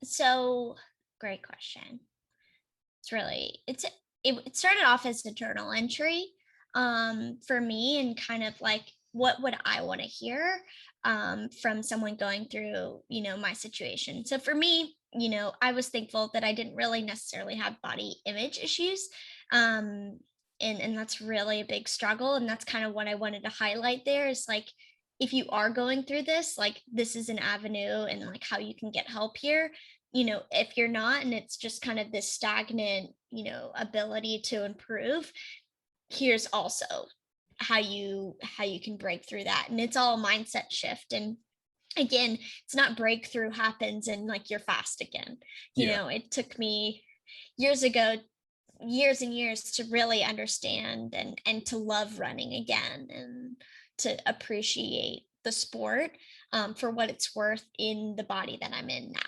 So great question. It started off as a journal entry, for me, and kind of like, what would I want to hear, from someone going through, my situation. So for me, I was thankful that I didn't really necessarily have body image issues. And that's really a big struggle. And that's kind of what I wanted to highlight there, is like, if you are going through this, like, this is an avenue, and like how you can get help here. If you're not, and it's just kind of this stagnant, ability to improve, here's also how you can break through that. And it's all a mindset shift. And again, it's not breakthrough happens and like you're fast again. It took me years ago, years and years, to really understand and to love running again, and to appreciate the sport, for what it's worth in the body that I'm in now.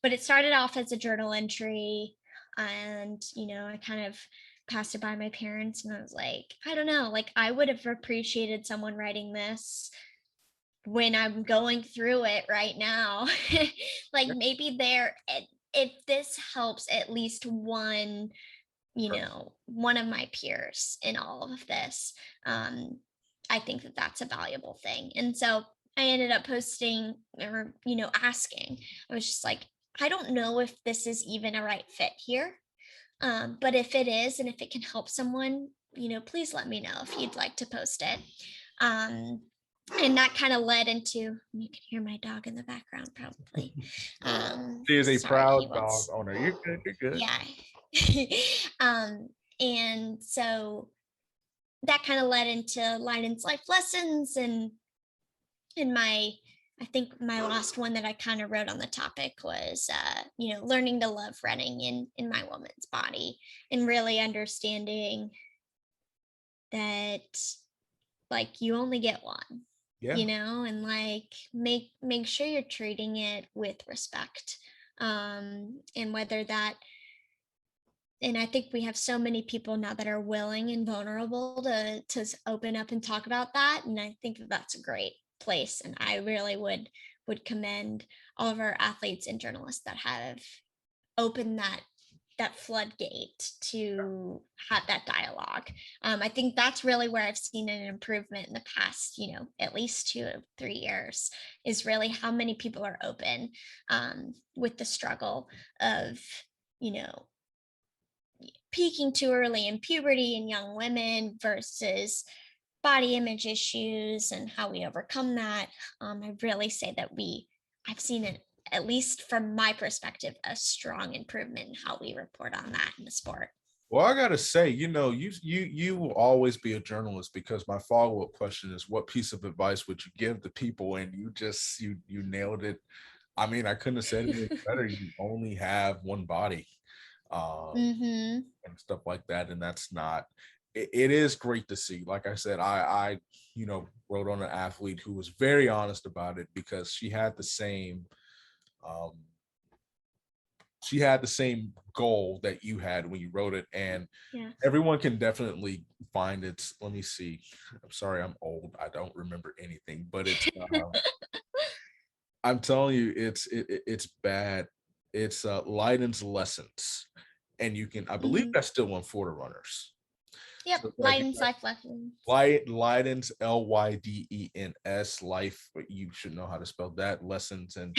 But it started off as a journal entry, and I kind of passed it by my parents, and I was like, I don't know, like, I would have appreciated someone writing this when I'm going through it right now. Like, maybe if this helps at least one of my peers in all of this, I think that that's a valuable thing. And so I ended up posting, or asking. I was just like, I don't know if this is even a right fit here, but if it is, and if it can help someone, please let me know if you'd like to post it. And that kind of led into, you can hear my dog in the background probably. She is a proud dog owner. You're good. You're good. Yeah. And so that kind of led into Lyden's life lessons, and I think my last one that I kind of wrote on the topic was, learning to love running in my woman's body, and really understanding that, like, you only get one. Yeah. And like, make sure you're treating it with respect, and whether that, and I think we have so many people now that are willing and vulnerable to open up and talk about that, and I think that's a great place. And I really would commend all of our athletes and journalists that have opened that floodgate to have that dialogue. I think that's really where I've seen an improvement in the past, at least 2 or 3 years, is really how many people are open with the struggle of, you know, peaking too early in puberty in young women versus body image issues and how we overcome that. I really say that I've seen it, at least from my perspective, a strong improvement in how we report on that in the sport. Well, I gotta say, you will always be a journalist, because my follow-up question is, what piece of advice would you give to people? And you nailed it. I mean, I couldn't have said it any better. You only have one body, Mm-hmm. and stuff like that. And that's not. It is great to see. Like I said, I wrote on an athlete who was very honest about it, because um, she had the same goal that you had when you wrote it. And Yeah. everyone can definitely find it. Let me see. I'm sorry, I'm old. I don't remember anything, but it's I'm telling you, it's bad. It's Lyden's Lessons. And you can, I believe Mm-hmm. that's still on Florida Runners. Yep. So if you Lyden's life lessons. Lyden's Lydens life, but you should know how to spell that, lessons. And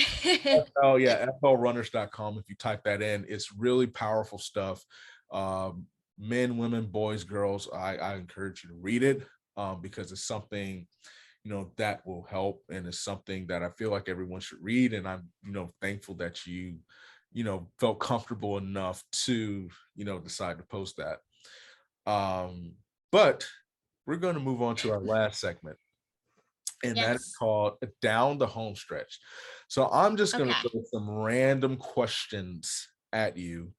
oh yeah, flrunners.com. If you type that in, it's really powerful stuff. Men, women, boys, girls, I encourage you to read it, because it's something that will help, and it's something that I feel like everyone should read. And I'm thankful that you felt comfortable enough to decide to post that. But we're going to move on to our last segment, and that is Yes. called Down the Home Stretch. So I'm just going to Okay. throw some random questions at you.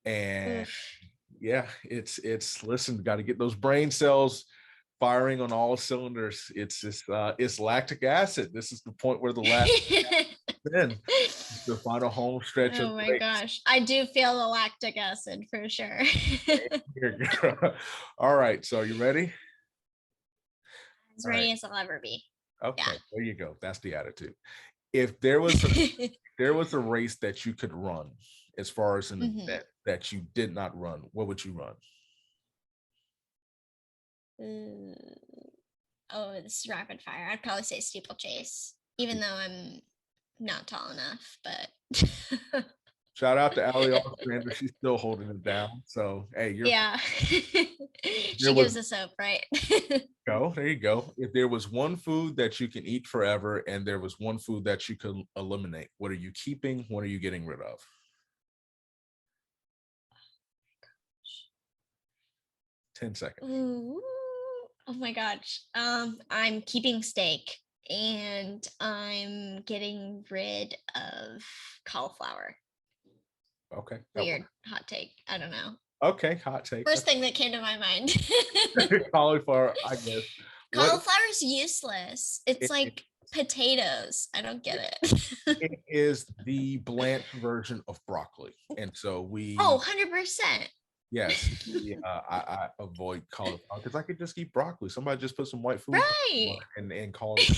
And Oof. yeah, listen, got to get those brain cells firing on all cylinders. It's lactic acid. This is the point where the last in the final home stretch of Oh the my race. gosh. I do feel the lactic acid for sure. All right, so are you ready? As All right. ready as I'll ever be. Okay, Yeah. there you go. That's the attitude. If there was a race that you could run, as far as an Hmm. event that you did not run, what would you run? Oh, this is rapid fire. I'd probably say steeplechase, even though I'm not tall enough, but Shout out to Ali Ostrander. She's still holding it down. So hey, yeah. there She was gives us hope, right? go. There you go. If there was one food that you can eat forever, and there was one food that you could eliminate, what are you keeping? What are you getting rid of? 10 seconds. Ooh, oh my gosh. I'm keeping steak and I'm getting rid of cauliflower. Okay. Weird hot take. I don't know. Okay, hot take. First thing that came to my mind. Cauliflower, I guess. What Cauliflower's useless. It's it, like potatoes. I don't get it it. is the blanched version of broccoli. And so Oh, 100%. yes, I avoid cauliflower because I could just eat broccoli. Somebody just put some white food Right. on it and call it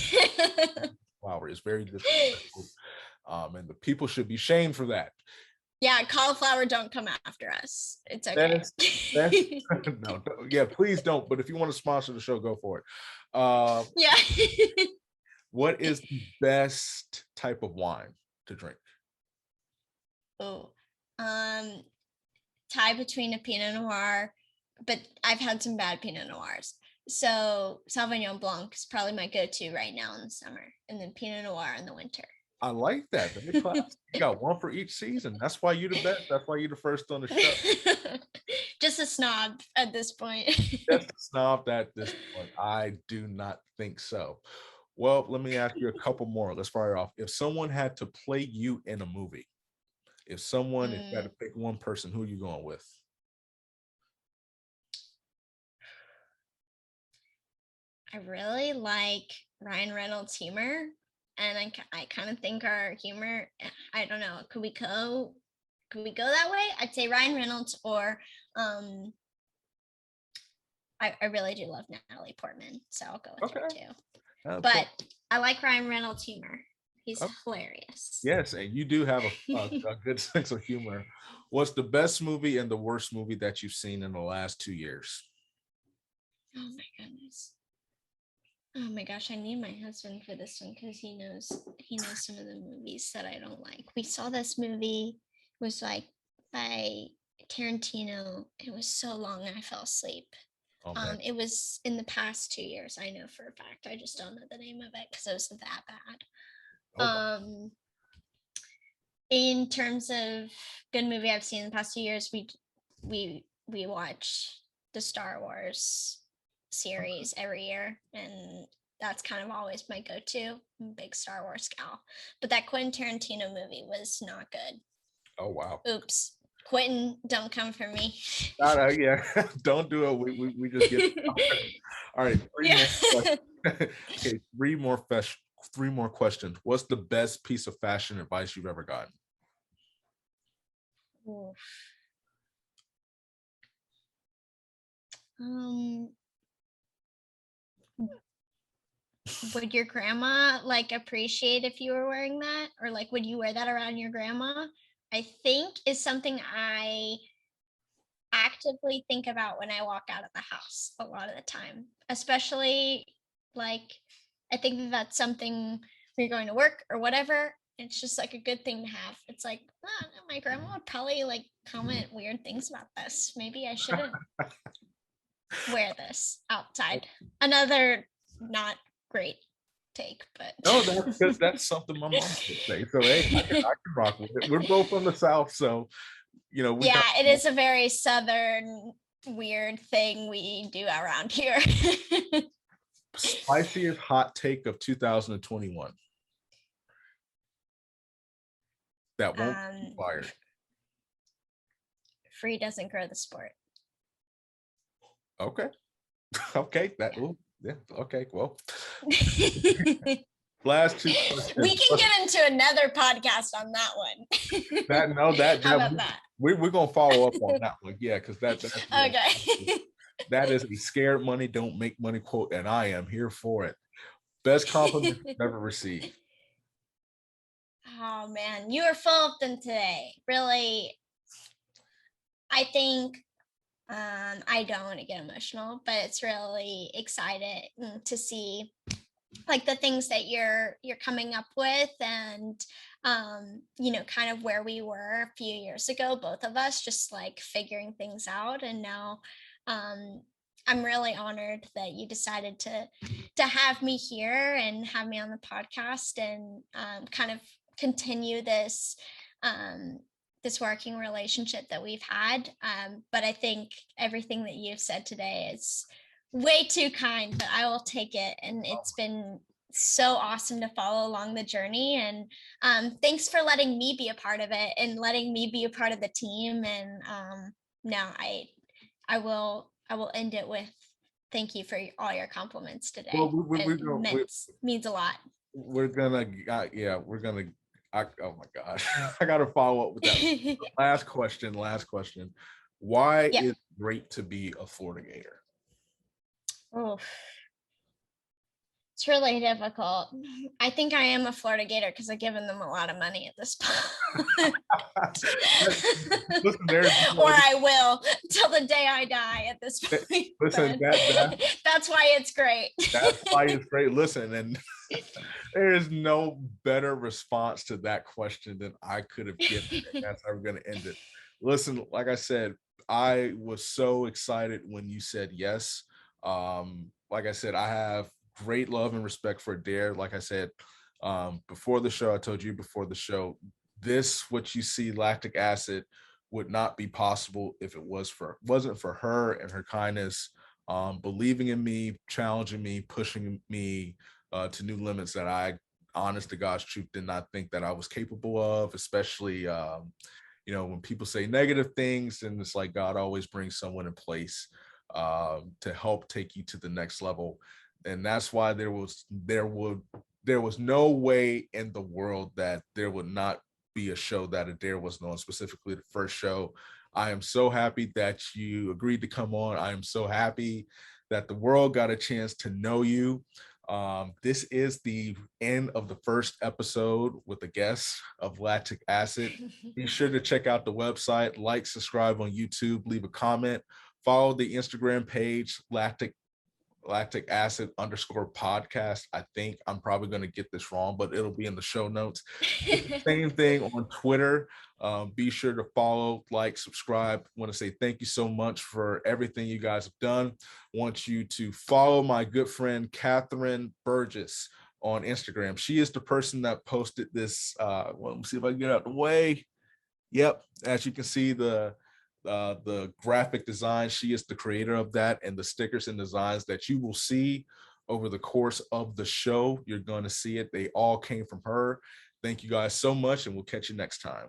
flour. It's very disrespectful. And the people should be shamed for that. Yeah, cauliflower don't come after us. It's okay. That's no, yeah, please don't. But if you want to sponsor the show, go for it. Uh, Yeah. what is the best type of wine to drink? Oh, um, tie between a Pinot Noir, but I've had some bad Pinot Noirs. So Sauvignon Blanc is probably my go-to right now in the summer, and then Pinot Noir in the winter. I like that. Very classic. You got one for each season. That's why you're the best. That's why you're the first on the show. Just a snob at this point. Just a snob at this point. I do not think so. Well, let me ask you a couple more. Let's fire off. If someone had to play you in a movie, if you had to pick one person, who are you going with? I really like Ryan Reynolds' humor, and I kind of think our humor. I don't know. Could we go that way? I'd say Ryan Reynolds, or I really do love Natalie Portman, so I'll go with her Okay. too. Okay. But I like Ryan Reynolds' humor. He's Oh, hilarious. yes, and you do have a good sense of humor. What's the best movie and the worst movie that you've seen in the last 2 years? Oh my goodness. Oh my gosh, I need my husband for this one because he knows some of the movies that I don't like. We saw this movie, it was like by Tarantino. It was so long I fell asleep. Oh man. It was in the past 2 years. I know for a fact. I just don't know the name of it because it was that bad. Oh, In terms of good movie I've seen in the past 2 years, we watch the Star Wars series every year, and that's kind of always my go-to. I'm a big Star Wars gal. But that Quentin Tarantino movie was not good. oh wow. Oops. Quentin, don't come for me. Yeah, don't do it. We just get all right. Yeah. Okay, three more questions. What's the best piece of fashion advice you've ever gotten? Um, would your grandma like appreciate if you were wearing that, or like would you wear that around your grandma? I think is something I actively think about when I walk out of the house a lot of the time, especially like I think that's something when you're going to work or whatever. It's just like a good thing to have. It's like, oh, no, my grandma would probably like comment weird things about this. Maybe I shouldn't wear this outside. Another not great take, but No, that's something my mom would say. So hey, I can rock with it. We're both from the South, so we yeah, got it is a very southern weird thing we do around here. spiciest hot take of 2021 that won't be fired. Free doesn't grow the sport. Okay. Okay. Yeah. Okay. Well, last two questions. We can get into another podcast on that one. How about that? We're gonna follow up on that one. Yeah, because that's okay. That is a scared money don't make money quote, and I am here for it. Best compliment you've ever received. Oh man, you are full of them today. Really, I think I don't want to get emotional, but it's really exciting to see like the things that you're coming up with, and kind of where we were a few years ago, both of us just like figuring things out. And now I'm really honored that you decided to have me here and have me on the podcast, and kind of continue this this working relationship that we've had. But I think everything that you've said today is way too kind, but I will take it. And it's been so awesome to follow along the journey. And thanks for letting me be a part of it and letting me be a part of the team. And no, I will end it with thank you for all your compliments today. Well, means a lot. We're gonna oh my gosh, I gotta follow up with that. Last question. Why is it great to be a Florida Gator? Oh, it's really difficult. I think I am a Florida Gator because I've given them a lot of money at this point. Listen, or I will till the day I die at this point. Listen, that's why it's great. That's why it's great. Listen, and there is no better response to that question than I could have given. That's how we're going to end it. Listen, like I said, I was so excited when you said yes. Like I said, I have great love and respect for Adair. Like I said, before the show, I told you before the show, what you see, Lactic Acid, would not be possible if it wasn't for her and her kindness, believing in me, challenging me, pushing me to new limits that I, honest to God's truth, did not think that I was capable of, especially when people say negative things, and it's like God always brings someone in place to help take you to the next level. And that's why there was no way in the world that there would not be a show that Adair wasn't on, specifically the first show. I am so happy that you agreed to come on. I am so happy that the world got a chance to know you. This is the end of the first episode with the guest of Lactic Acid. Be sure to check out the website, like, subscribe on YouTube, leave a comment, follow the Instagram page, Lactic Acid _ podcast. I think I'm probably going to get this wrong, but it'll be in the show notes. Same thing on Twitter. Be sure to follow, like, subscribe. Want to say thank you so much for everything you guys have done. Want you to follow my good friend Catherine Burgess on Instagram. She is the person that posted this. Well, let me see if I can get out the way. Yep, as you can see, the graphic design, she is the creator of that, and the stickers and designs that you will see over the course of the show, you're going to see it. They all came from her. Thank you guys so much, and we'll catch you next time.